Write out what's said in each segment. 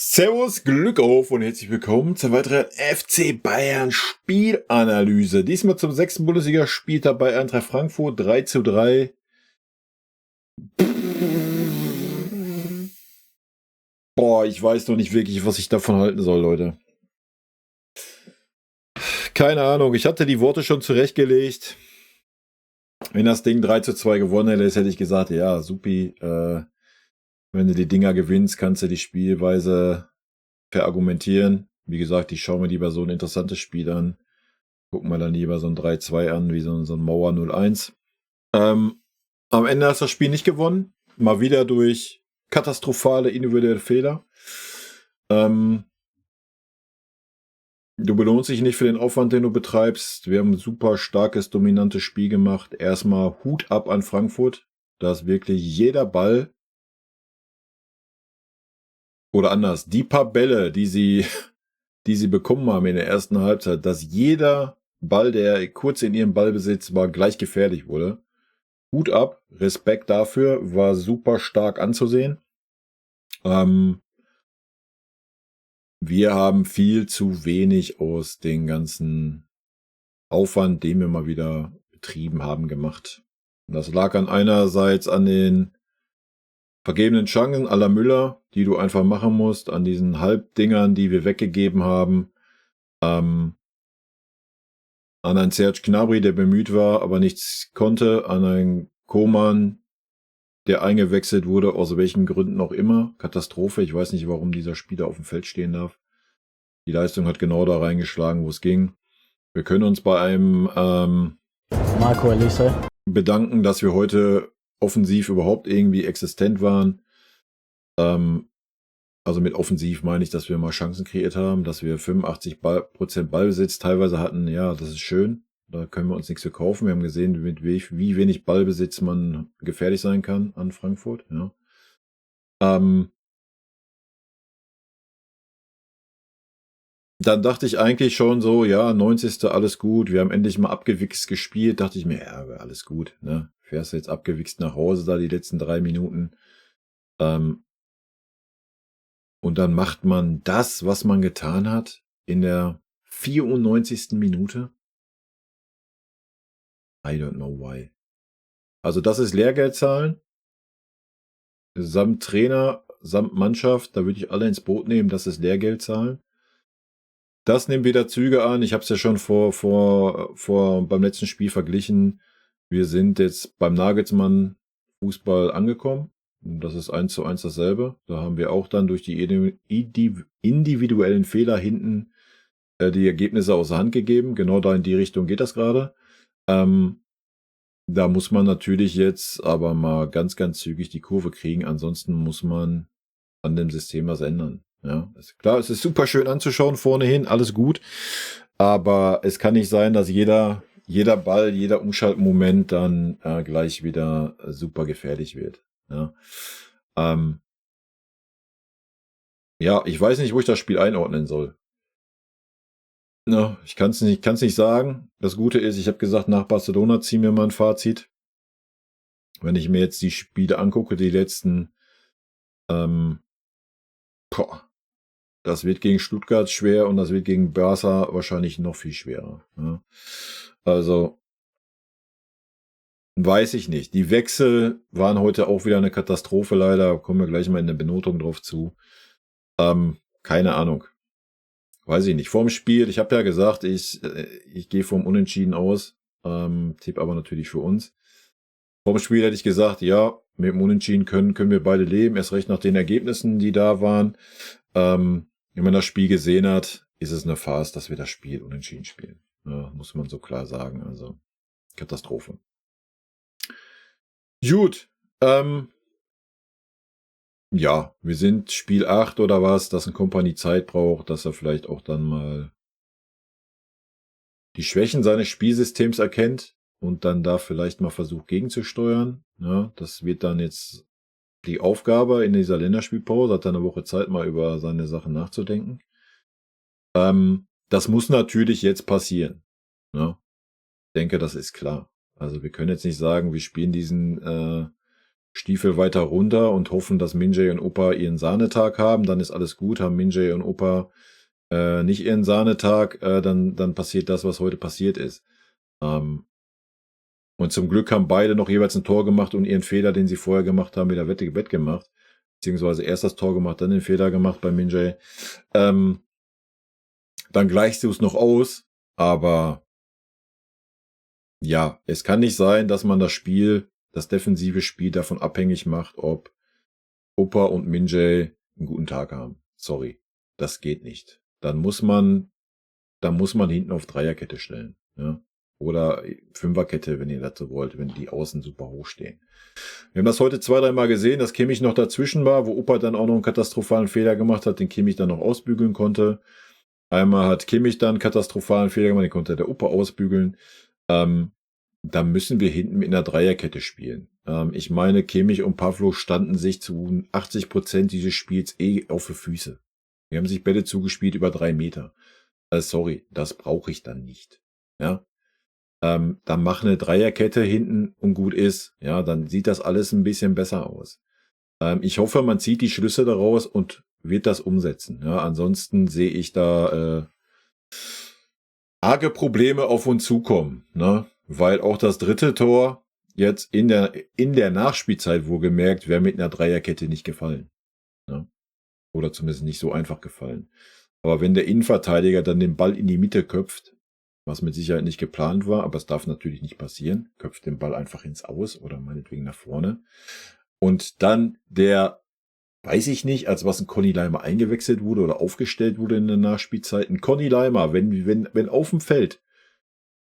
Servus, Glück auf und herzlich willkommen zur weiteren FC Bayern Spielanalyse. Diesmal zum 6. Bundesligaspieltag bei Eintracht Frankfurt 3:3. Boah, ich weiß noch nicht wirklich, was ich davon halten soll, Leute. Keine Ahnung, ich hatte die Worte schon zurechtgelegt. Wenn das Ding 3:2 gewonnen hätte, hätte ich gesagt, ja, supi, wenn du die Dinger gewinnst, kannst du die Spielweise verargumentieren. Wie gesagt, ich schaue mir lieber so ein interessantes Spiel an. Gucken wir dann lieber so ein 3:2 an, wie so ein Mauer 0:1. Am Ende hast du das Spiel nicht gewonnen. Mal wieder durch katastrophale individuelle Fehler. Du belohnst dich nicht für den Aufwand, den du betreibst. Wir haben ein super starkes, dominantes Spiel gemacht. Erstmal Hut ab an Frankfurt. Da ist wirklich jeder Ball oder anders, die paar Bälle, die sie bekommen haben in der ersten Halbzeit, dass jeder Ball, der kurz in ihrem Ballbesitz war, gleich gefährlich wurde. Hut ab, Respekt dafür, war super stark anzusehen. Wir haben viel zu wenig aus den ganzen Aufwand, den wir mal wieder betrieben haben, gemacht. Und das lag einerseits an den vergebenen Chancen à la Müller, die du einfach machen musst, an diesen Halbdingern, die wir weggegeben haben, an einen Serge Gnabry, der bemüht war, aber nichts konnte, an einen Koman, der eingewechselt wurde, aus welchen Gründen auch immer. Katastrophe, ich weiß nicht, warum dieser Spieler auf dem Feld stehen darf. Die Leistung hat genau da reingeschlagen, wo es ging. Wir können uns bei einem Marco Elise bedanken, dass wir heute offensiv überhaupt irgendwie existent waren. Also mit offensiv meine ich, dass wir mal Chancen kreiert haben, dass wir 85% Ballbesitz teilweise hatten. Ja, das ist schön. Da können wir uns nichts verkaufen. Wir haben gesehen, mit wie wenig Ballbesitz man gefährlich sein kann an Frankfurt. Ja. Dann dachte ich eigentlich schon so, ja, 90. alles gut. Wir haben endlich mal abgewichst gespielt. Dachte ich mir, ja, alles gut. Ne? Fährst du jetzt abgewichst nach Hause da die letzten 3 Minuten. Und dann macht man das, was man getan hat, in der 94. Minute. I don't know why. Also das ist Lehrgeld zahlen. Samt Trainer, samt Mannschaft, da würde ich alle ins Boot nehmen, das ist Lehrgeld zahlen. Das nimmt wieder Züge an. Ich habe es ja schon beim letzten Spiel verglichen. Wir sind jetzt beim Nagelsmann Fußball angekommen. Und das ist 1:1 dasselbe. Da haben wir auch dann durch die individuellen Fehler hinten die Ergebnisse aus der Hand gegeben. Genau da in die Richtung geht das gerade. Da muss man natürlich jetzt aber mal ganz, ganz zügig die Kurve kriegen. Ansonsten muss man an dem System was ändern. Ja, ist klar, es ist super schön anzuschauen, vorne hin, alles gut. Aber es kann nicht sein, dass jeder Ball, jeder Umschaltmoment dann gleich wieder super gefährlich wird. Ja. Ja, ich weiß nicht, wo ich das Spiel einordnen soll. No, ich kann es nicht sagen. Das Gute ist, ich habe gesagt, nach Barcelona ziehen wir mal ein Fazit. Wenn ich mir jetzt die Spiele angucke, die letzten, das wird gegen Stuttgart schwer und das wird gegen Barca wahrscheinlich noch viel schwerer. Ja. Also, weiß ich nicht. Die Wechsel waren heute auch wieder eine Katastrophe leider. Kommen wir gleich mal in der Benotung drauf zu. Keine Ahnung. Weiß ich nicht. Vorm Spiel, ich habe ja gesagt, ich gehe vom Unentschieden aus. Tipp aber natürlich für uns. Vorm Spiel hätte ich gesagt, ja, mit dem Unentschieden können wir beide leben. Erst recht nach den Ergebnissen, die da waren. Wenn man das Spiel gesehen hat, ist es eine Farce, dass wir das Spiel unentschieden spielen. Ja, muss man so klar sagen. Also, Katastrophe. Gut. Ja, wir sind Spiel 8 oder was, dass ein Kompanie Zeit braucht, dass er vielleicht auch dann mal die Schwächen seines Spielsystems erkennt und dann da vielleicht mal versucht gegenzusteuern. Ja, das wird dann jetzt die Aufgabe in dieser Länderspielpause, hat er eine Woche Zeit, mal über seine Sachen nachzudenken. Das muss natürlich jetzt passieren. Ja, ich denke, das ist klar. Also wir können jetzt nicht sagen, wir spielen diesen Stiefel weiter runter und hoffen, dass Min-Jae und Opa ihren Sahnetag haben. Dann ist alles gut. Haben Min-Jae und Opa nicht ihren Sahnetag, dann passiert das, was heute passiert ist. Und zum Glück haben beide noch jeweils ein Tor gemacht und ihren Fehler, den sie vorher gemacht haben, wieder wettgemacht. Beziehungsweise erst das Tor gemacht, dann den Fehler gemacht bei Min-Jae. Dann gleichst du es noch aus, aber ja, es kann nicht sein, dass man das defensive Spiel davon abhängig macht, ob Opa und Min-Jae einen guten Tag haben. Sorry, das geht nicht. Dann muss man hinten auf Dreierkette stellen. Ja? Oder Fünferkette, wenn ihr dazu wollt, wenn die Außen super hoch stehen. Wir haben das heute 2-3 Mal gesehen, dass Kimmich noch dazwischen war, wo Opa dann auch noch einen katastrophalen Fehler gemacht hat, den Kimmich dann noch ausbügeln konnte. Einmal hat Kimmich dann einen katastrophalen Fehler gemacht, den konnte der Opa ausbügeln. Da müssen wir hinten mit einer Dreierkette spielen. Ich meine, Kimmich und Pavlo standen sich zu 80% dieses Spiels auf die Füße. Wir haben sich Bälle zugespielt über 3 Meter. Sorry, das brauche ich dann nicht. Ja, dann mach eine Dreierkette hinten und gut ist. Ja, dann sieht das alles ein bisschen besser aus. Ich hoffe, man zieht die Schlüsse daraus und wird das umsetzen. Ja, ansonsten sehe ich da arge Probleme auf uns zukommen. Ne? Weil auch das dritte Tor jetzt in der Nachspielzeit wohlgemerkt wäre mit einer Dreierkette nicht gefallen. Ne? Oder zumindest nicht so einfach gefallen. Aber wenn der Innenverteidiger dann den Ball in die Mitte köpft, was mit Sicherheit nicht geplant war, aber es darf natürlich nicht passieren, köpft den Ball einfach ins Aus oder meinetwegen nach vorne. Und dann weiß ich nicht, als was ein Conny Leimer eingewechselt wurde oder aufgestellt wurde in der Nachspielzeit. Ein Conny Leimer, wenn auf dem Feld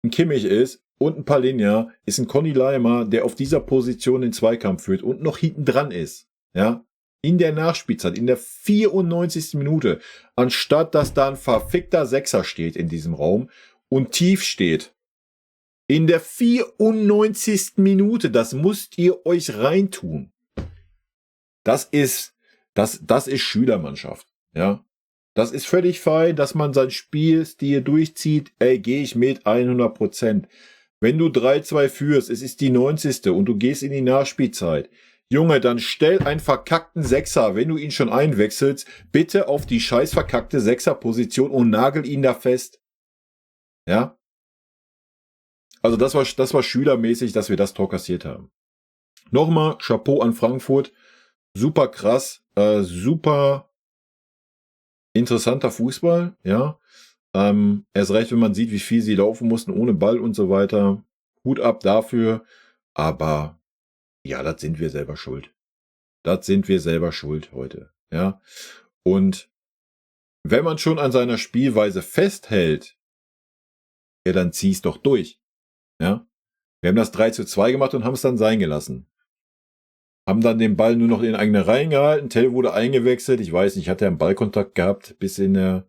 ein Kimmich ist und ein Palinja, ist ein Conny Leimer, der auf dieser Position den Zweikampf führt und noch hinten dran ist. Ja, in der Nachspielzeit, in der 94. Minute, anstatt dass da ein verfickter Sechser steht in diesem Raum und tief steht. In der 94. Minute, das müsst ihr euch reintun. Das ist Schülermannschaft, ja. Das ist völlig fein, dass man sein Spielstil durchzieht. Gehe ich mit 100%. Wenn du 3-2 führst, es ist die 90. und du gehst in die Nachspielzeit. Junge, dann stell einen verkackten Sechser, wenn du ihn schon einwechselst, bitte auf die scheiß verkackte Sechserposition und nagel ihn da fest. Ja? Also das war schülermäßig, dass wir das Tor kassiert haben. Nochmal, Chapeau an Frankfurt. Super krass, super interessanter Fußball, ja. Erst recht, wenn man sieht, wie viel sie laufen mussten ohne Ball und so weiter. Hut ab dafür. Aber ja, das sind wir selber schuld. Das sind wir selber schuld heute, ja. Und wenn man schon an seiner Spielweise festhält, ja, dann zieh's doch durch, ja. Wir haben das 3-2 gemacht und haben es dann sein gelassen. Haben dann den Ball nur noch in eigene Reihen gehalten. Tell wurde eingewechselt. Ich weiß nicht, hat er einen Ballkontakt gehabt bis in der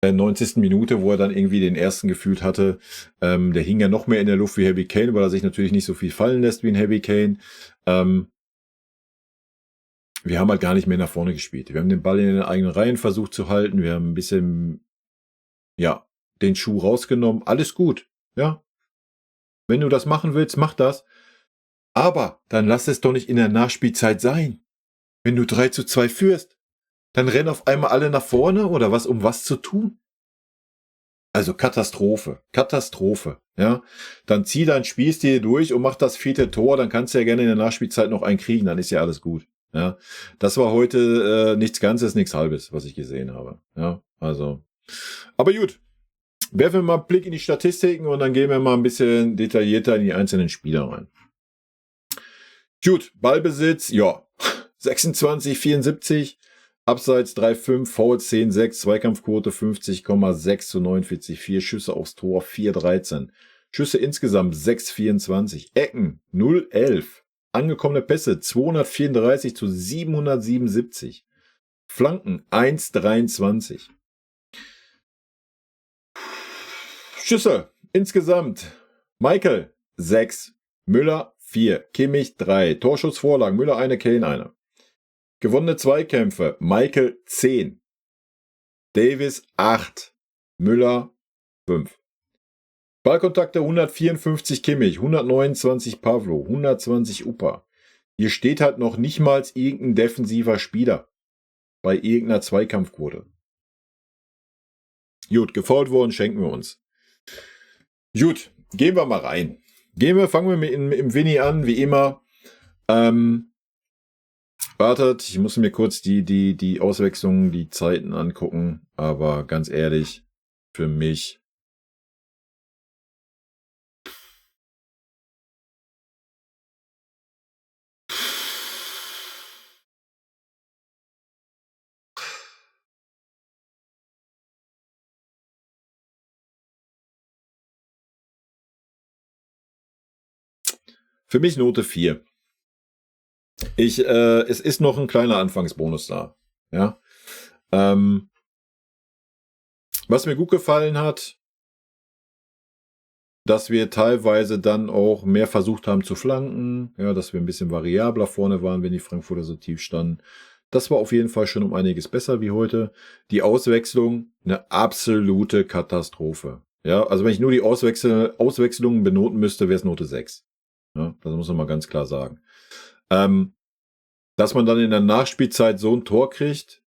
90. Minute, wo er dann irgendwie den ersten gefühlt hatte. Der hing ja noch mehr in der Luft wie Harry Kane, weil er sich natürlich nicht so viel fallen lässt wie ein Harry Kane. Wir haben halt gar nicht mehr nach vorne gespielt. Wir haben den Ball in den eigenen Reihen versucht zu halten. Wir haben ein bisschen, ja, den Schuh rausgenommen. Alles gut, ja. Wenn du das machen willst, mach das. Aber dann lass es doch nicht in der Nachspielzeit sein. Wenn du 3-2 führst, dann rennen auf einmal alle nach vorne oder was, um was zu tun. Also Katastrophe, ja. Dann zieh dein Spielstil durch und mach das 4. Tor, dann kannst du ja gerne in der Nachspielzeit noch einen kriegen, dann ist ja alles gut. Ja, das war heute nichts Ganzes, nichts Halbes, was ich gesehen habe. Ja, also. Aber gut. Werfen wir mal einen Blick in die Statistiken und dann gehen wir mal ein bisschen detaillierter in die einzelnen Spieler rein. Gut, Ballbesitz, ja, 26,74, Abseits 3,5, Foul 10,6, Zweikampfquote 50,6 zu 49,4, Schüsse aufs Tor 4,13, Schüsse insgesamt 6,24, Ecken 0,11, angekommene Pässe 234 zu 777, Flanken 1,23. Schüsse insgesamt, Michael 6, Müller 4, Kimmich 3, Torschussvorlagen, Müller 1, Kane 1. Gewonnene Zweikämpfe, Michael 10, Davis 8, Müller 5. Ballkontakte 154 Kimmich, 129 Pavlo, 120 Upa. Hier steht halt noch nicht mal irgendein defensiver Spieler bei irgendeiner Zweikampfquote. Gut, gefoult worden, schenken wir uns. Gut, gehen wir mal rein. Fangen wir mit im Winnie an, wie immer. Wartet, ich muss mir kurz die Auswechslungen, die Zeiten angucken, aber ganz ehrlich, für mich Note 4. Es ist noch ein kleiner Anfangsbonus da. Ja. Was mir gut gefallen hat, dass wir teilweise dann auch mehr versucht haben zu flanken, ja, dass wir ein bisschen variabler vorne waren, wenn die Frankfurter so tief standen. Das war auf jeden Fall schon um einiges besser wie heute. Die Auswechslung, eine absolute Katastrophe. Ja, also wenn ich nur die Auswechslungen benoten müsste, wäre es Note 6. Ja, das muss man mal ganz klar sagen. Dass man dann in der Nachspielzeit so ein Tor kriegt,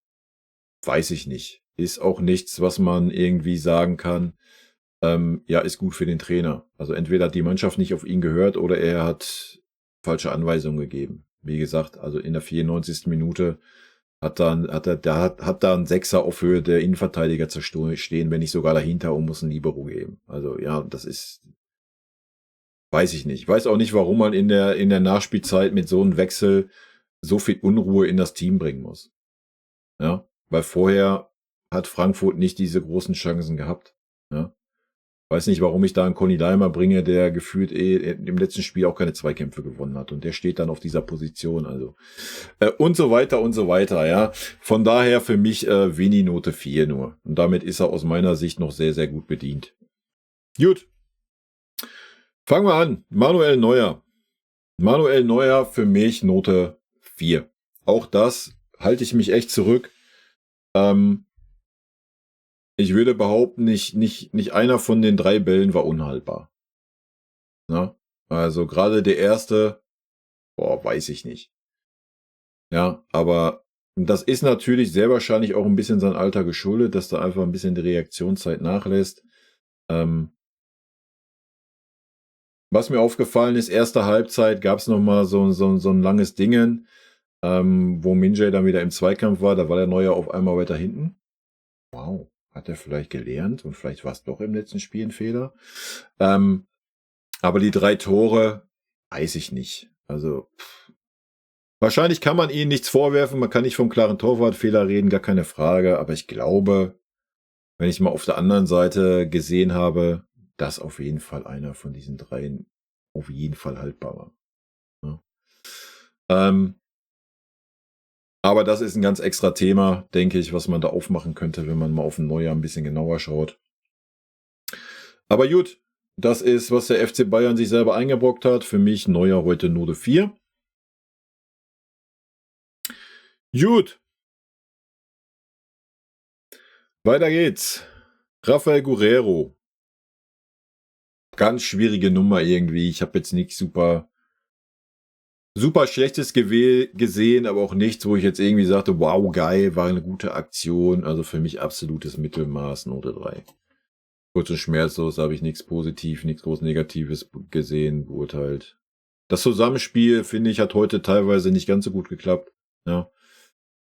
weiß ich nicht. Ist auch nichts, was man irgendwie sagen kann, ja, ist gut für den Trainer. Also entweder hat die Mannschaft nicht auf ihn gehört oder er hat falsche Anweisungen gegeben. Wie gesagt, also in der 94. Minute hat da ein Sechser auf Höhe der Innenverteidiger zu stehen, wenn nicht sogar dahinter, und muss ein Libero geben. Also ja, das ist, weiß ich nicht. Ich weiß auch nicht, warum man in der Nachspielzeit mit so einem Wechsel so viel Unruhe in das Team bringen muss. Ja, weil vorher hat Frankfurt nicht diese großen Chancen gehabt. Ja. Weiß nicht, warum ich da einen Conny Leimer bringe, der gefühlt im letzten Spiel auch keine Zweikämpfe gewonnen hat. Und der steht dann auf dieser Position. Also und so weiter, ja. Von daher für mich Winnie Note 4 nur. Und damit ist er aus meiner Sicht noch sehr, sehr gut bedient. Gut. Fangen wir an. Manuel Neuer. Manuel Neuer für mich Note 4. Auch das halte ich mich echt zurück. Ich würde behaupten, nicht einer von den 3 Bällen war unhaltbar. Na? Also gerade der erste, weiß ich nicht. Ja, aber das ist natürlich sehr wahrscheinlich auch ein bisschen sein Alter geschuldet, dass da einfach ein bisschen die Reaktionszeit nachlässt. Was mir aufgefallen ist, erste Halbzeit gab es nochmal so ein langes Dingen, wo Min-Jae dann wieder im Zweikampf war. Da war der Neuer auf einmal weiter hinten. Wow. Hat er vielleicht gelernt und vielleicht war es doch im letzten Spiel ein Fehler. Aber die 3 Tore, weiß ich nicht. Also wahrscheinlich kann man ihnen nichts vorwerfen. Man kann nicht vom klaren Torwartfehler reden, gar keine Frage. Aber ich glaube, wenn ich mal auf der anderen Seite gesehen habe, dass auf jeden Fall einer von diesen 3 auf jeden Fall haltbar war. Ja. Aber das ist ein ganz extra Thema, denke ich, was man da aufmachen könnte, wenn man mal auf ein Neujahr ein bisschen genauer schaut. Aber gut, das ist, was der FC Bayern sich selber eingebrockt hat. Für mich Neujahr heute Note 4. Gut. Weiter geht's. Rafael Guerrero. Ganz schwierige Nummer irgendwie. Ich habe jetzt nichts super Schlechtes gesehen, aber auch nichts, wo ich jetzt irgendwie sagte, wow, geil, war eine gute Aktion. Also für mich absolutes Mittelmaß, Note 3. Kurz und schmerzlos, habe ich nichts positiv, nichts groß Negatives gesehen, beurteilt. Das Zusammenspiel, finde ich, hat heute teilweise nicht ganz so gut geklappt. Ja.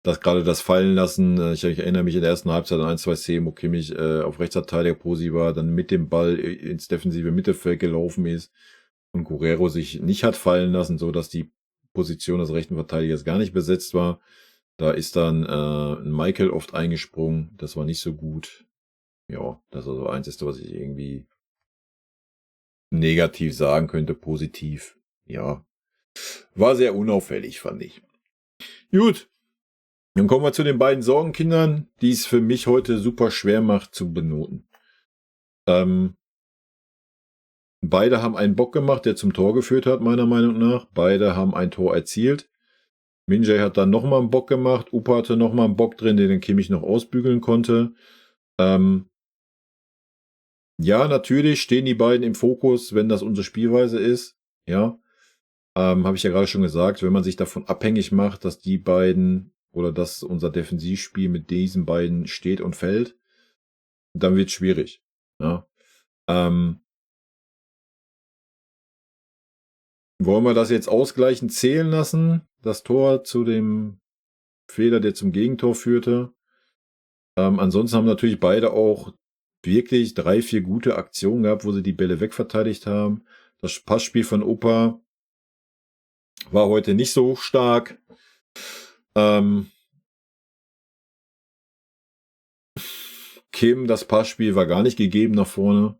Gerade das Fallenlassen, ich erinnere mich in der ersten Halbzeit an 1-2 Szenen, wo Kimmich auf Rechtsverteidiger Posi war, dann mit dem Ball ins defensive Mittelfeld gelaufen ist und Guerrero sich nicht hat fallen lassen, so dass die Position des rechten Verteidigers gar nicht besetzt war. Da ist dann Michael oft eingesprungen, das war nicht so gut. Ja, das ist also eins, was ich irgendwie negativ sagen könnte, positiv. Ja, war sehr unauffällig, fand ich. Gut, dann kommen wir zu den beiden Sorgenkindern, die es für mich heute super schwer macht zu benoten. Beide haben einen Bock gemacht, der zum Tor geführt hat, meiner Meinung nach. Beide haben ein Tor erzielt. Min-Jae hat dann nochmal einen Bock gemacht. Upa hatte nochmal einen Bock drin, den Kimmich noch ausbügeln konnte. Ja, natürlich stehen die beiden im Fokus, wenn das unsere Spielweise ist. Ja. habe ich ja gerade schon gesagt, wenn man sich davon abhängig macht, dass die beiden oder dass unser Defensivspiel mit diesen beiden steht und fällt, dann wird es schwierig. Ja. Wollen wir das jetzt ausgleichend zählen lassen? Das Tor zu dem Fehler, der zum Gegentor führte. Ansonsten haben natürlich beide auch wirklich 3, 4 gute Aktionen gehabt, wo sie die Bälle wegverteidigt haben. Das Passspiel von Opa war heute nicht so stark. Kim, das Passspiel war gar nicht gegeben nach vorne.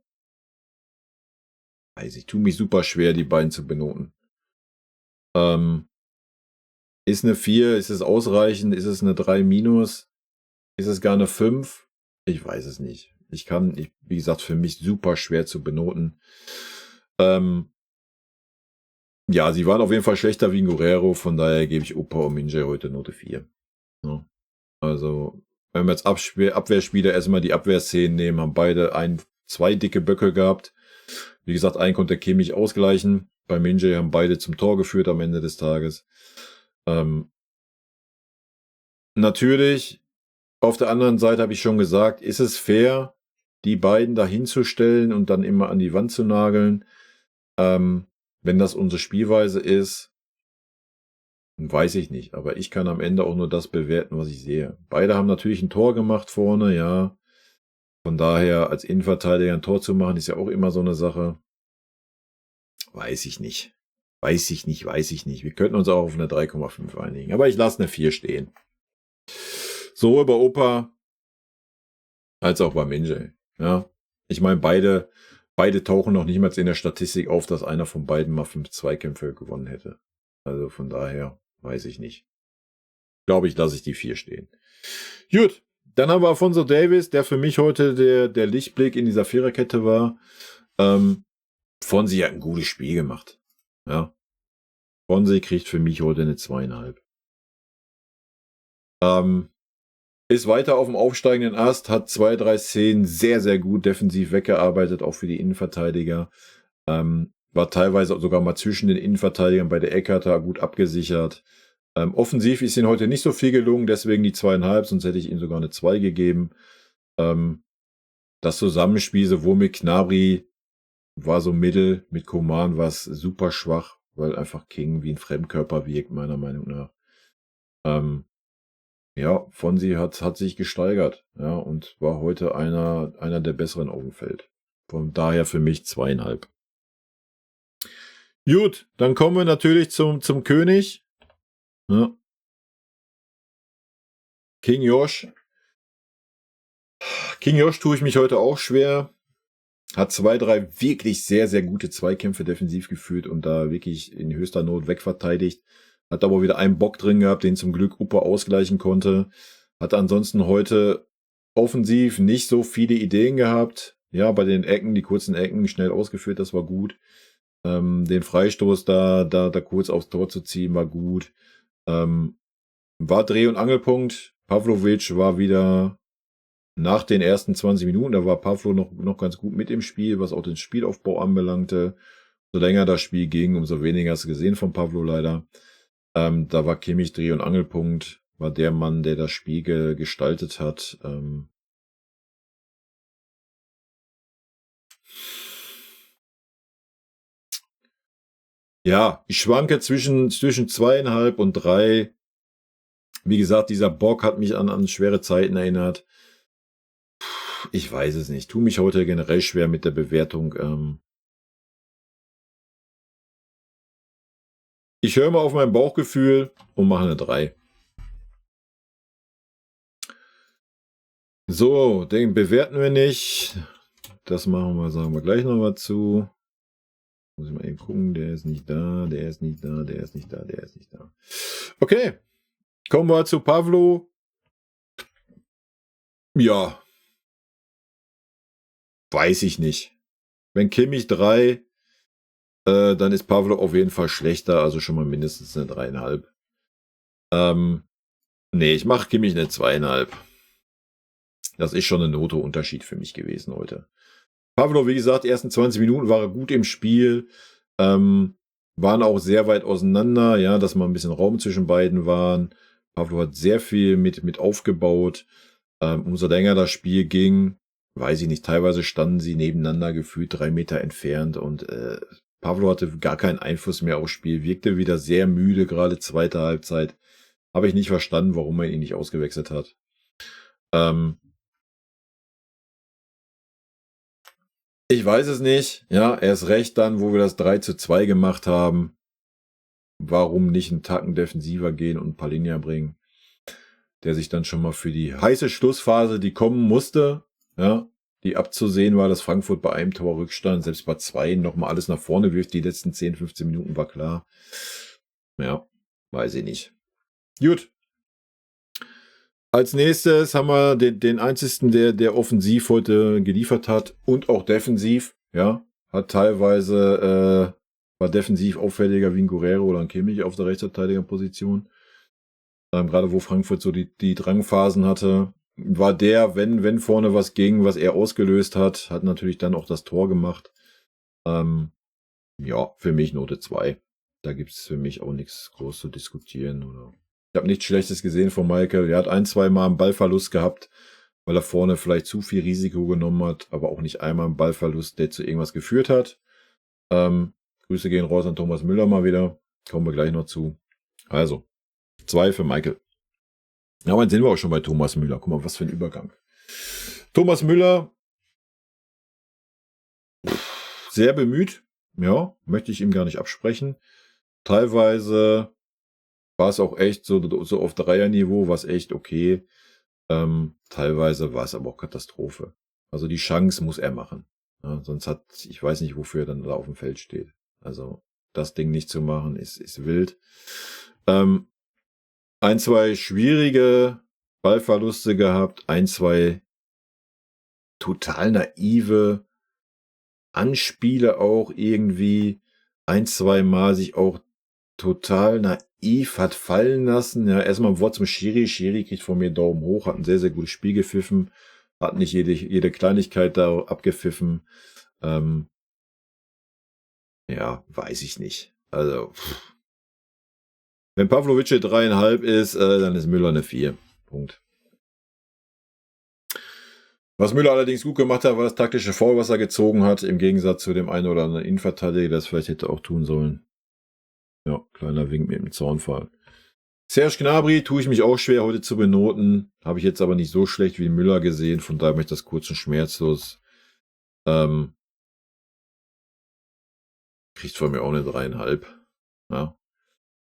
Also ich tue mich super schwer, die beiden zu benoten. Ist eine 4, ist es ausreichend, ist es eine 3-, ist es gar eine 5? Ich weiß es nicht. Wie gesagt, für mich super schwer zu benoten. Ja, sie waren auf jeden Fall schlechter wie ein Guerrero, von daher gebe ich Opa und Minje heute Note 4. Ja. Also, wenn wir jetzt Abwehrspieler erstmal die Abwehrszenen nehmen, haben beide 2 dicke Böcke gehabt. Wie gesagt, einen konnte Kimmich ausgleichen. Bei Minje haben beide zum Tor geführt am Ende des Tages. Natürlich, auf der anderen Seite habe ich schon gesagt, ist es fair, die beiden da hinzustellen und dann immer an die Wand zu nageln. Wenn das unsere Spielweise ist, weiß ich nicht. Aber ich kann am Ende auch nur das bewerten, was ich sehe. Beide haben natürlich ein Tor gemacht vorne, ja. Von daher, als Innenverteidiger ein Tor zu machen, ist ja auch immer so eine Sache. Weiß ich nicht. Wir könnten uns auch auf eine 3,5 einigen. Aber ich lasse eine 4 stehen. Sowohl bei Opa als auch bei Minje. Ja. Ich meine, beide tauchen noch nicht mal in der Statistik auf, dass einer von beiden mal 5 Zweikämpfe gewonnen hätte. Also von daher weiß ich nicht. Glaube ich, lasse ich die 4 stehen. Gut, dann haben wir Alphonso Davies, der für mich heute der Lichtblick in dieser Viererkette war. Fonsi hat ein gutes Spiel gemacht. Ja. Fonsi kriegt für mich heute eine 2,5. Ist weiter auf dem aufsteigenden Ast, hat 2, 3 Szenen sehr, sehr gut defensiv weggearbeitet, auch für die Innenverteidiger. War teilweise sogar mal zwischen den Innenverteidigern bei der Ecke, hat er gut abgesichert. Offensiv ist ihm heute nicht so viel gelungen, deswegen die 2,5, sonst hätte ich ihm sogar eine 2 gegeben. Das Zusammenspiel sowohl mit Gnabry war so mittel, mit Coman war es super schwach, weil einfach King wie ein Fremdkörper wirkt, meiner Meinung nach. Ja, Fonsi hat sich gesteigert, ja, und war heute einer der besseren auf dem Feld. Von daher für mich 2,5. Gut, dann kommen wir natürlich zum König. Ja. King Josh. King Josh tue ich mich heute auch schwer. Hat 2, 3 wirklich sehr, sehr gute Zweikämpfe defensiv geführt und da wirklich in höchster Not wegverteidigt. Hat aber wieder einen Bock drin gehabt, den zum Glück Opa ausgleichen konnte. Hat ansonsten heute offensiv nicht so viele Ideen gehabt. Ja, bei den Ecken, die kurzen Ecken schnell ausgeführt, das war gut. Den Freistoß da kurz aufs Tor zu ziehen, war gut. War Dreh- und Angelpunkt. Pavlovic war wieder nach den ersten 20 Minuten, da war Pavlo noch ganz gut mit im Spiel, was auch den Spielaufbau anbelangte. So länger das Spiel ging, umso weniger hast du gesehen von Pavlo leider. Da war Kimmich Dreh- und Angelpunkt, war der Mann, der das Spiel gestaltet hat. Ja, ich schwanke zwischen 2,5 und 3. Wie gesagt, dieser Bock hat mich an schwere Zeiten erinnert. Ich weiß es nicht. Tu mich heute generell schwer mit der Bewertung. Ich höre mal auf mein Bauchgefühl und mache eine 3. So, den bewerten wir nicht. Das machen wir, sagen wir gleich noch was zu. Muss ich mal eben gucken, der ist nicht da, der ist nicht da, der ist nicht da, der ist nicht da. Okay, kommen wir zu Pavlo. Ja, weiß ich nicht. Wenn Kimmich 3, dann ist Pavlo auf jeden Fall schlechter, also schon mal mindestens eine 3,5. Nee, ich mache Kimmich eine 2,5. Das ist schon ein Noteunterschied für mich gewesen heute. Pavlo, wie gesagt, die ersten 20 Minuten war er gut im Spiel. waren auch sehr weit auseinander, ja, dass mal ein bisschen Raum zwischen beiden waren. Pavlo hat sehr viel mit aufgebaut. Umso länger das Spiel ging, weiß ich nicht, teilweise standen sie nebeneinander, gefühlt 3 Meter entfernt und Pavlo hatte gar keinen Einfluss mehr aufs Spiel, wirkte wieder sehr müde, gerade zweite Halbzeit. Habe ich nicht verstanden, warum man ihn nicht ausgewechselt hat. Ich weiß es nicht. Ja, erst recht dann, wo wir das 3:2 gemacht haben. Warum nicht einen Tacken defensiver gehen und Palhinha bringen, der sich dann schon mal für die heiße Schlussphase, die kommen musste, ja, die abzusehen war, dass Frankfurt bei einem Tor Rückstand, selbst bei 2 nochmal alles nach vorne wirft. Die letzten 10, 15 Minuten war klar. Ja, weiß ich nicht. Gut. Als nächstes haben wir den einzigen, der offensiv heute geliefert hat und auch defensiv, ja, hat teilweise, war defensiv auffälliger wie ein Guerrero oder ein Kimmich auf der Rechtsverteidigerposition. Gerade wo Frankfurt so die Drangphasen hatte, war der, wenn vorne was ging, was er ausgelöst hat natürlich dann auch das Tor gemacht. Ja, für mich Note 2. Da gibt's für mich auch nichts groß zu diskutieren. Oder ich habe nichts Schlechtes gesehen von Michael. Er hat 1-2 Mal einen Ballverlust gehabt, weil er vorne vielleicht zu viel Risiko genommen hat, aber auch nicht einmal einen Ballverlust, der zu irgendwas geführt hat. Grüße gehen raus an Thomas Müller mal wieder. Kommen wir gleich noch zu. Also, 2 für Michael. Ja, aber dann sind wir auch schon bei Thomas Müller. Guck mal, was für ein Übergang. Thomas Müller, sehr bemüht. Ja, möchte ich ihm gar nicht absprechen. Teilweise war es auch echt so auf Dreierniveau, war es echt okay. Teilweise war es aber auch Katastrophe. Also die Chance muss er machen. Ja, sonst ich weiß nicht, wofür er dann da auf dem Feld steht. Also das Ding nicht zu machen, ist wild. 1, 2 schwierige Ballverluste gehabt, 1, 2 total naive Anspiele auch irgendwie, 1, 2 Mal sich auch total naiv hat fallen lassen. Ja, erstmal ein Wort zum Schiri. Schiri kriegt von mir Daumen hoch, hat ein sehr, sehr gutes Spiel gepfiffen, hat nicht jede Kleinigkeit da abgepfiffen. Ja, weiß ich nicht. Also, wenn Pavlovic 3,5 ist, dann ist Müller eine 4. Punkt. Was Müller allerdings gut gemacht hat, war das taktische Foul, was er gezogen hat, im Gegensatz zu dem einen oder anderen Innenverteidiger, der das vielleicht hätte auch tun sollen. Ja, kleiner Wink mit dem Zaunfall. Serge Gnabry tue ich mich auch schwer heute zu benoten. Habe ich jetzt aber nicht so schlecht wie Müller gesehen, von daher möchte ich das kurz und schmerzlos. Kriegt von mir auch eine 3,5. Ja.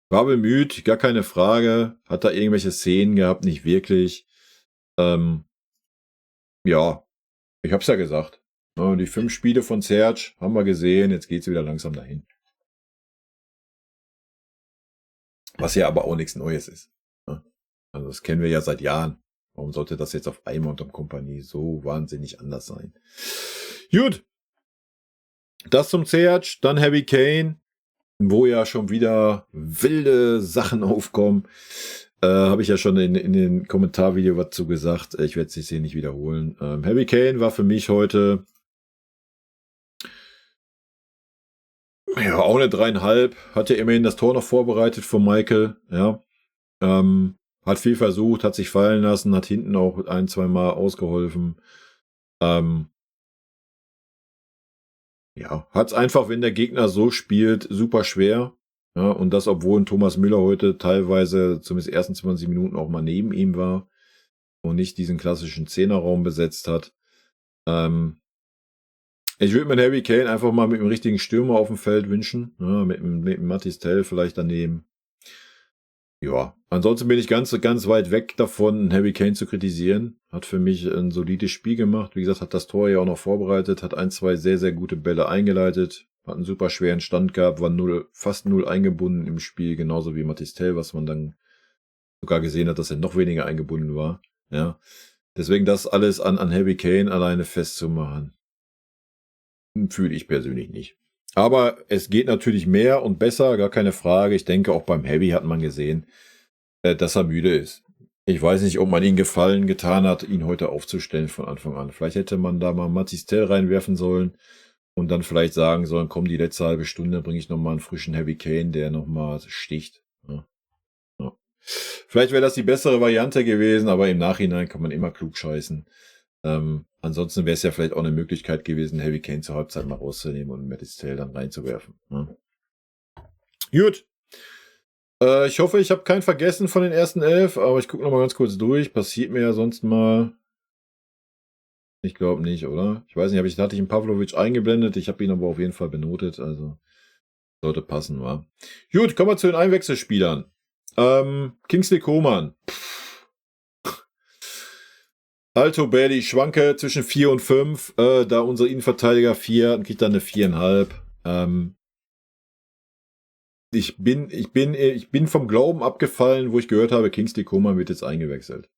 War bemüht, gar keine Frage. Hat da irgendwelche Szenen gehabt, nicht wirklich. Ja, ich hab's ja gesagt. Ja, die 5 Spiele von Serge haben wir gesehen, jetzt geht's wieder langsam dahin. Was ja aber auch nichts Neues ist. Ja. Also das kennen wir ja seit Jahren. Warum sollte das jetzt auf einmal unterm Kompanie so wahnsinnig anders sein? Gut. Das zum Serge, dann Harry Kane, wo ja schon wieder wilde Sachen aufkommen. Habe ich ja schon in den Kommentarvideo was zu gesagt. Ich werde es hier nicht wiederholen. Harry Kane war für mich heute ja auch eine 3,5. Hat ja immerhin das Tor noch vorbereitet von Michael. Ja, hat viel versucht, hat sich fallen lassen, hat hinten auch 1, 2 Mal ausgeholfen. Ja, hat's einfach, wenn der Gegner so spielt, super schwer. Ja, und das, obwohl ein Thomas Müller heute teilweise zumindest die ersten 20 Minuten auch mal neben ihm war und nicht diesen klassischen Zehnerraum besetzt hat. Ich würde mir Harry Kane einfach mal mit dem richtigen Stürmer auf dem Feld wünschen. Ja, mit dem Mathys Tel vielleicht daneben. Ja, ansonsten bin ich ganz weit weg davon, Harry Kane zu kritisieren. Hat für mich ein solides Spiel gemacht. Wie gesagt, hat das Tor ja auch noch vorbereitet, hat 1, 2 sehr, sehr gute Bälle eingeleitet, hat einen super schweren Stand gehabt, war fast 0 eingebunden im Spiel, genauso wie Mathys Tel, was man dann sogar gesehen hat, dass er noch weniger eingebunden war. Ja, deswegen das alles an Harry Kane alleine festzumachen, fühle ich persönlich nicht. Aber es geht natürlich mehr und besser, gar keine Frage. Ich denke, auch beim Heavy hat man gesehen, dass er müde ist. Ich weiß nicht, ob man ihn Gefallen getan hat, ihn heute aufzustellen von Anfang an. Vielleicht hätte man da mal Mathys Tel reinwerfen sollen und dann vielleicht sagen sollen, komm, die letzte halbe Stunde bringe ich nochmal einen frischen Harry Kane, der nochmal sticht. Ja. Ja. Vielleicht wäre das die bessere Variante gewesen, aber im Nachhinein kann man immer klug scheißen. Ansonsten wäre es ja vielleicht auch eine Möglichkeit gewesen, Harry Kane zur Halbzeit mal rauszunehmen und Mattistel dann reinzuwerfen. Ja. Gut. Ich hoffe, ich habe keinen vergessen von den ersten 11, aber ich gucke nochmal ganz kurz durch. Passiert mir ja sonst mal. Ich glaube nicht, oder? Ich weiß nicht, hatte ich einen Pavlovic eingeblendet. Ich habe ihn aber auf jeden Fall benotet. Also sollte passen, wa? Gut, kommen wir zu den Einwechselspielern. Kingsley Coman. Alto Bailey, schwanke zwischen 4 und 5. Da unsere Innenverteidiger 4, kriegt dann eine 4,5. Ich bin vom Glauben abgefallen, wo ich gehört habe, Kingsley Coman wird jetzt eingewechselt.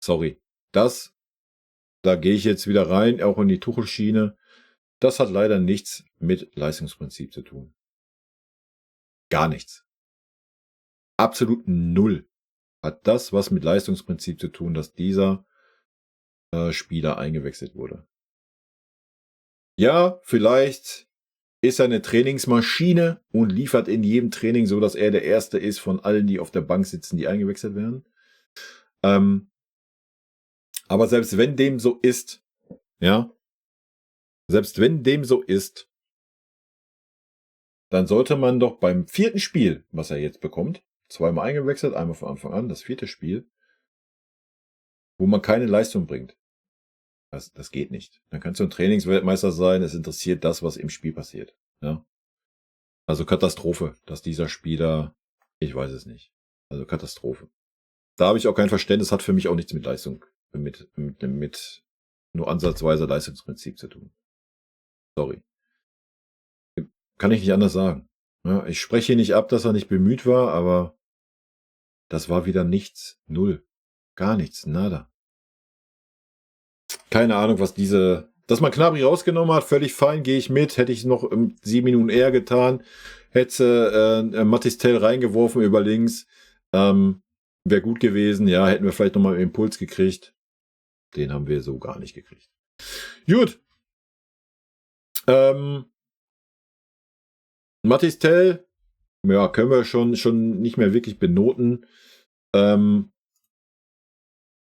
Sorry. Da gehe ich jetzt wieder rein, auch in die Tuchel-Schiene. Das hat leider nichts mit Leistungsprinzip zu tun. Gar nichts. Absolut null hat das was mit Leistungsprinzip zu tun, dass dieser Spieler eingewechselt wurde. Ja, vielleicht ist er eine Trainingsmaschine und liefert in jedem Training so, dass er der Erste ist von allen, die auf der Bank sitzen, die eingewechselt werden. Aber selbst wenn dem so ist, ja, dann sollte man doch beim 4. Spiel, was er jetzt bekommt, 2-mal eingewechselt, einmal von Anfang an, das 4. Spiel, wo man keine Leistung bringt. Das geht nicht. Dann kannst du ein Trainingsweltmeister sein, es interessiert das, was im Spiel passiert. Ja. Also Katastrophe, dass dieser Spieler, ich weiß es nicht. Also Katastrophe. Da habe ich auch kein Verständnis, hat für mich auch nichts mit Leistung, mit nur ansatzweise Leistungsprinzip zu tun. Sorry. Kann ich nicht anders sagen. Ja, ich spreche nicht ab, dass er nicht bemüht war, aber das war wieder nichts. Null. Gar nichts. Nada. Keine Ahnung, dass man Gnabry rausgenommen hat, völlig fein, gehe ich mit. Hätte ich noch 7 Minuten eher getan. Hätte Mattistel reingeworfen über links. Wäre gut gewesen. Ja, hätten wir vielleicht nochmal einen Impuls gekriegt. Den haben wir so gar nicht gekriegt. Gut. Mattistel, ja, können wir schon nicht mehr wirklich benoten.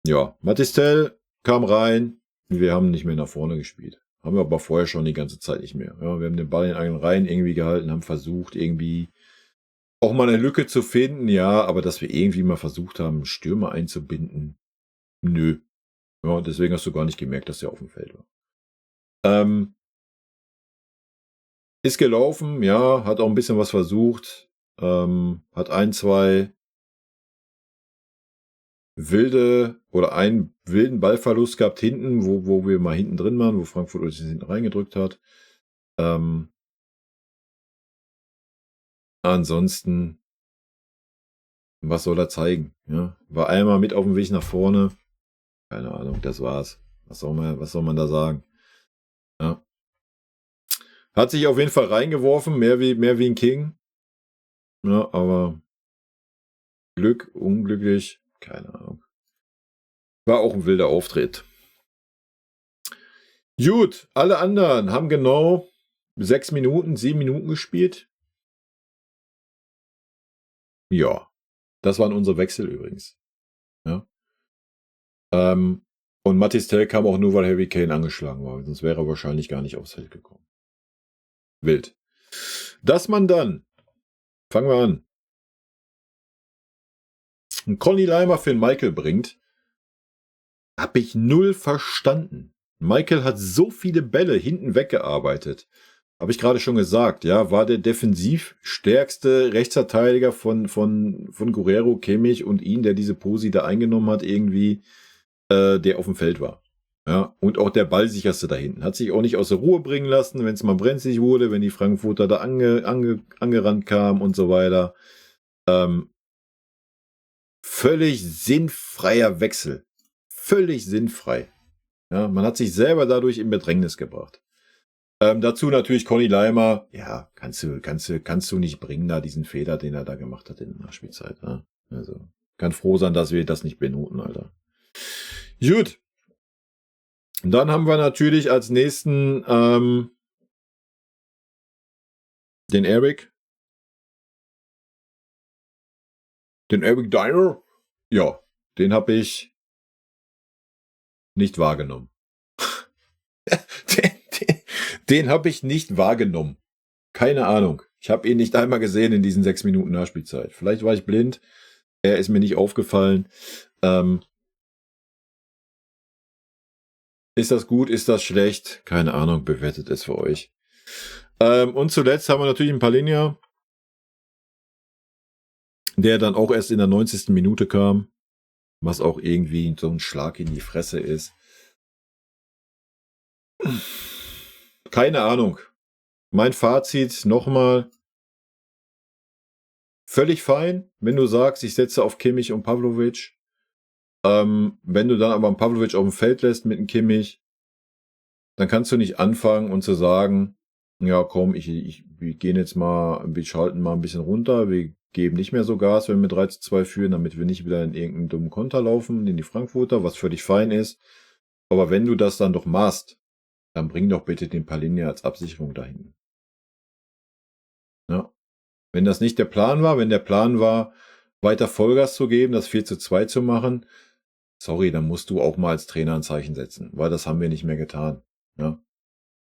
Ja, Mattistel kam rein. Wir haben nicht mehr nach vorne gespielt. Haben wir aber vorher schon die ganze Zeit nicht mehr. Ja, wir haben den Ball in eigenen Reihen irgendwie gehalten, haben versucht, irgendwie auch mal eine Lücke zu finden. Ja, aber dass wir irgendwie mal versucht haben, Stürmer einzubinden. Nö. Ja, deswegen hast du gar nicht gemerkt, dass er auf dem Feld war. Ist gelaufen, ja, hat auch ein bisschen was versucht. Hat 1, 2 einen wilden Ballverlust gehabt hinten, wo wir mal hinten drin waren, wo Frankfurt uns hinten reingedrückt hat. Ansonsten, was soll er zeigen? Ja, war einmal mit auf dem Weg nach vorne. Keine Ahnung, das war's. Was soll man da sagen? Ja. Hat sich auf jeden Fall reingeworfen, mehr wie ein King. Ja, aber Glück, unglücklich, keine Ahnung. War auch ein wilder Auftritt. Gut, alle anderen haben genau 7 Minuten gespielt. Ja, das waren unsere Wechsel übrigens. Ja. Und Mattistel kam auch nur, weil Harry Kane angeschlagen war. Sonst wäre er wahrscheinlich gar nicht aufs Feld gekommen. Wild. Dass man dann, fangen wir an, einen Conny Leimer für den Michael bringt, habe ich null verstanden. Michael hat so viele Bälle hinten weggearbeitet. Habe ich gerade schon gesagt, ja, war der defensiv stärkste Rechtsverteidiger von Guerrero, Kimmich und ihn, der diese Posi da eingenommen hat, irgendwie, der auf dem Feld war. Ja, und auch der Ballsicherste da hinten. Hat sich auch nicht aus der Ruhe bringen lassen, wenn es mal brenzlig wurde, wenn die Frankfurter da angerannt kamen und so weiter. Völlig sinnfreier Wechsel. Völlig sinnfrei. Ja, man hat sich selber dadurch in Bedrängnis gebracht. Dazu natürlich Conny Leimer. Ja, kannst du nicht bringen, da diesen Fehler, den er da gemacht hat in der Nachspielzeit. Ne? Also, kann froh sein, dass wir das nicht benoten, Alter. Gut. Und dann haben wir natürlich als nächsten Den Eric Dyer? Ja, den habe ich nicht wahrgenommen. Den habe ich nicht wahrgenommen. Keine Ahnung. Ich habe ihn nicht einmal gesehen in diesen 6 Minuten Nachspielzeit. Vielleicht war ich blind. Er ist mir nicht aufgefallen. Ist das gut? Ist das schlecht? Keine Ahnung. Bewertet es für euch. Und zuletzt haben wir natürlich einen Palhinha, der dann auch erst in der 90. Minute kam. Was auch irgendwie so ein Schlag in die Fresse ist. Keine Ahnung. Mein Fazit nochmal. Völlig fein, wenn du sagst, ich setze auf Kimmich und Pavlovic. Wenn du dann aber einen Pavlovic auf dem Feld lässt mit einem Kimmich, dann kannst du nicht anfangen und zu sagen, ja komm, wir gehen jetzt mal, wir schalten mal ein bisschen runter, wir geben nicht mehr so Gas, wenn wir 3:2 führen, damit wir nicht wieder in irgendeinen dummen Konter laufen, in die Frankfurter, was völlig fein ist. Aber wenn du das dann doch machst, dann bring doch bitte den Palhinha als Absicherung dahin. Ja. Wenn das nicht der Plan war, wenn der Plan war, weiter Vollgas zu geben, das 4:2 zu machen, sorry, dann musst du auch mal als Trainer ein Zeichen setzen, weil das haben wir nicht mehr getan. Ja.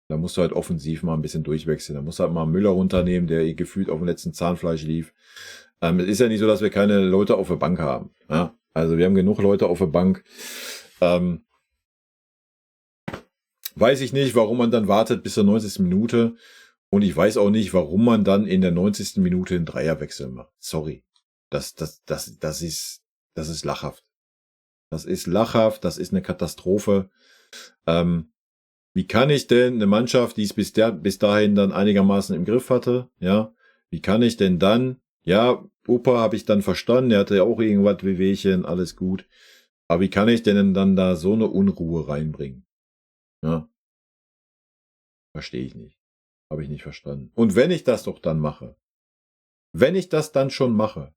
Da musst du halt offensiv mal ein bisschen durchwechseln. Da musst du halt mal Müller runternehmen, der gefühlt auf dem letzten Zahnfleisch lief. Es ist ja nicht so, dass wir keine Leute auf der Bank haben. Ja. Also wir haben genug Leute auf der Bank. Weiß ich nicht, warum man dann wartet bis zur 90. Minute. Und ich weiß auch nicht, warum man dann in der 90. Minute einen Dreierwechsel macht. Sorry. Das ist lachhaft. Das ist lachhaft, das ist eine Katastrophe. Wie kann ich denn eine Mannschaft, die es bis dahin dann einigermaßen im Griff hatte, ja, wie kann ich denn dann, ja, Opa habe ich dann verstanden, der hatte ja auch irgendwas Wehwehchen, alles gut. Aber wie kann ich denn dann da so eine Unruhe reinbringen? Ja. Verstehe ich nicht. Habe ich nicht verstanden. Und wenn ich das doch dann mache, wenn ich das dann schon mache,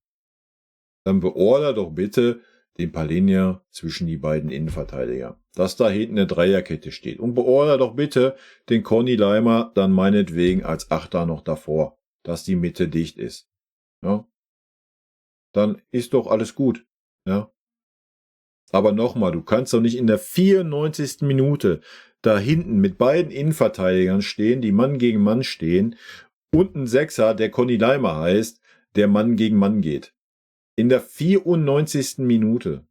dann beorder doch bitte den Palhinha zwischen die beiden Innenverteidiger, dass da hinten eine Dreierkette steht. Und beorder doch bitte den Conny Leimer dann meinetwegen als Achter noch davor, dass die Mitte dicht ist. Ja? Dann ist doch alles gut. Ja? Aber nochmal, du kannst doch nicht in der 94. Minute da hinten mit beiden Innenverteidigern stehen, die Mann gegen Mann stehen, und ein Sechser, der Conny Leimer heißt, der Mann gegen Mann geht. In der 94. Minute.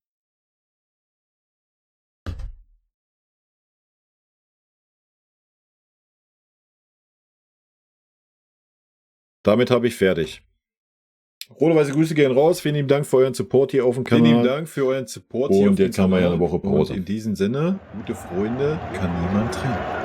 Damit habe ich fertig. Rote-weiße Grüße gehen raus. Vielen lieben Dank für euren Support hier auf dem Kanal. Vielen lieben Dank für euren Support hier auf dem Kanal. Und jetzt haben wir ja eine Woche Pause. Und in diesem Sinne, gute Freunde, kann niemand trennen.